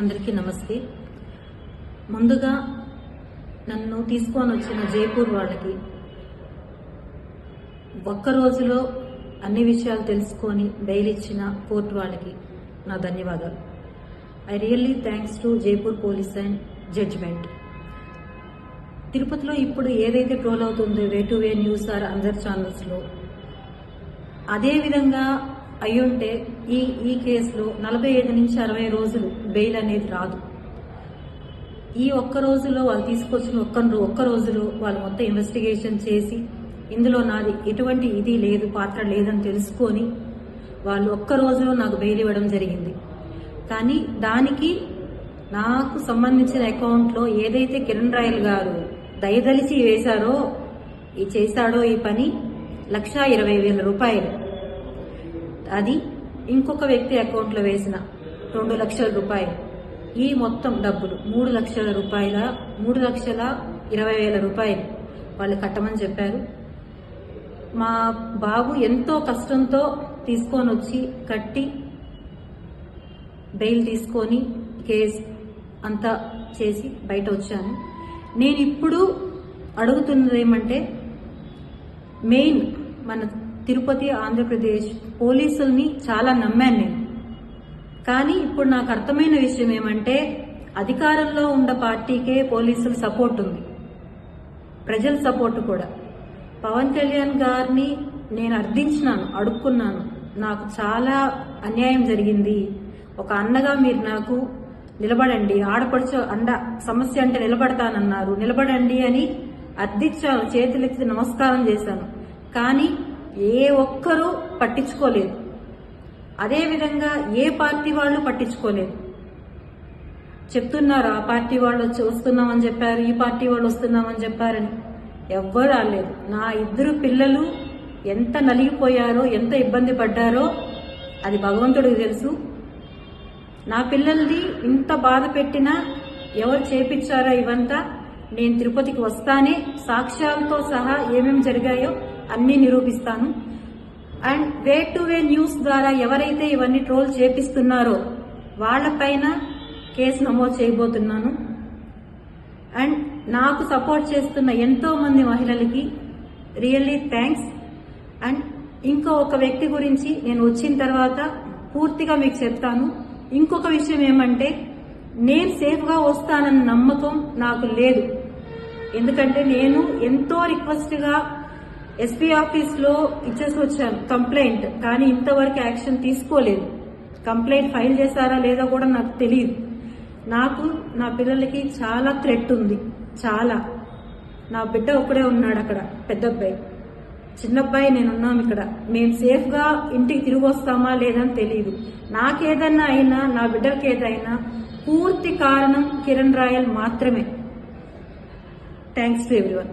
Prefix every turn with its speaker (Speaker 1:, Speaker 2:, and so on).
Speaker 1: అందరికీ నమస్తే. ముందుగా నన్ను తీసుకొని వచ్చిన జైపూర్ వాళ్ళకి ఒక్క రోజులో అన్ని విషయాలు తెలుసుకొని బెయిల్ ఇచ్చిన కోర్టు వాళ్ళకి నా ధన్యవాదాలు. I really thanks to Jaipur police and judgement. తిరుపతిలో ఇప్పుడు ఏదైతే ట్రోల్ అవుతుందో way to way news or అందర్ ఛానల్స్లో, అదేవిధంగా అయ్యుంటే ఈ కేసులో 45 నుంచి 60 రోజులు బెయిల్ అనేది రాదు. ఈ ఒక్క రోజులో వాళ్ళు తీసుకొచ్చిన ఒక్క రోజులో వాళ్ళు మొత్తం ఇన్వెస్టిగేషన్ చేసి ఇందులో నాది ఎటువంటి ఇది లేదు, పాత్ర లేదని తెలుసుకొని వాళ్ళు ఒక్క రోజులో నాకు బెయిల్ ఇవ్వడం జరిగింది. కానీ దానికి నాకు సంబంధించిన అకౌంట్లో ఏదైతే కిరణ్ రాయల్ గారు దయదలిచి వేశారో చేశాడో ఈ పని 1,20,000 రూపాయలు, అది ఇంకొక వ్యక్తి అకౌంట్లో వేసిన 2 లక్షల రూపాయలు, ఈ మొత్తం డబ్బులు 3 లక్షల రూపాయల 3,20,000 రూపాయలు వాళ్ళు కట్టమని చెప్పారు. మా బాబు ఎంతో కష్టంతో తీసుకొని వచ్చి కట్టి బెయిల్ తీసుకొని కేసు అంతా చేసి బయట వచ్చాను. నేను ఇప్పుడు అడుగుతున్నది ఏమంటే, మెయిన్ మన తిరుపతి ఆంధ్రప్రదేశ్ పోలీసుల్ని చాలా నమ్మాను నేను. కానీ ఇప్పుడు నాకు అర్థమైన విషయం ఏమంటే, అధికారంలో ఉన్న పార్టీకే పోలీసుల సపోర్ట్ ఉంది, ప్రజల సపోర్ట్ కూడా. పవన్ కళ్యాణ్ గారిని నేను అర్థించినాను, అడుక్కున్నాను, నాకు చాలా అన్యాయం జరిగింది, ఒక అన్నగా మీరు నాకు నిలబడండి, ఆడపడుచు అండ సమస్య అంటే నిలబడతానన్నారు, నిలబడండి అని అర్థించాను, చేతులెత్తి నమస్కారం చేశాను. కానీ ఏ ఒక్కరూ పట్టించుకోలేదు. అదేవిధంగా ఏ పార్టీ వాళ్ళు పట్టించుకోలేదు. చెప్తున్నారు ఆ పార్టీ వాళ్ళు వస్తున్నామని చెప్పారు, ఈ పార్టీ వాళ్ళు వస్తున్నామని చెప్పారని. ఎవ్వరు రాలేదు. నా 2 పిల్లలు ఎంత నలిగిపోయారో, ఎంత ఇబ్బంది పడ్డారో అది భగవంతుడికి తెలుసు. నా పిల్లల్ని ఇంత బాధ పెట్టినా ఎవరు చేపించారో ఇవంతా నేను తిరుపతికి వస్తానే సాక్ష్యాలతో సహా ఏమేమి జరిగాయో అన్నీ నిరూపిస్తాను. And way to way news ద్వారా ఎవరైతే ఇవన్నీ ట్రోల్ చేపిస్తున్నారో వాళ్లపైన కేసు నమోదు చేయబోతున్నాను. అండ్ నాకు సపోర్ట్ చేస్తున్న ఎంతో మంది మహిళలకి రియల్లీ థ్యాంక్స్. అండ్ ఇంకో ఒక వ్యక్తి గురించి నేను వచ్చిన తర్వాత పూర్తిగా మీకు చెప్తాను. ఇంకొక విషయం ఏమంటే, నేను సేఫ్గా వస్తానన్న నమ్మకం నాకు లేదు. ఎందుకంటే నేను ఎంతో రిక్వెస్ట్గా ఎస్పీ ఆఫీస్లో ఇచ్చేసి వచ్చాను కంప్లైంట్, కానీ ఇంతవరకు యాక్షన్ తీసుకోలేదు. కంప్లైంట్ ఫైల్ చేశారా లేదో కూడా నాకు తెలియదు. నాకు నా పిల్లలకి చాలా థ్రెట్ ఉంది, చాలా. నా బిడ్డ ఒకడే ఉన్నాడు అక్కడ, పెద్ద అబ్బాయి, చిన్నబ్బాయి నేనున్నాం ఇక్కడ. మేము సేఫ్గా ఇంటికి తిరిగి వస్తామా లేదని తెలియదు. నాకేదన్నా అయినా, నా బిడ్డలకి ఏదైనా పూర్తి కారణం కిరణ్ రాయల్ మాత్రమే. Thanks to everyone.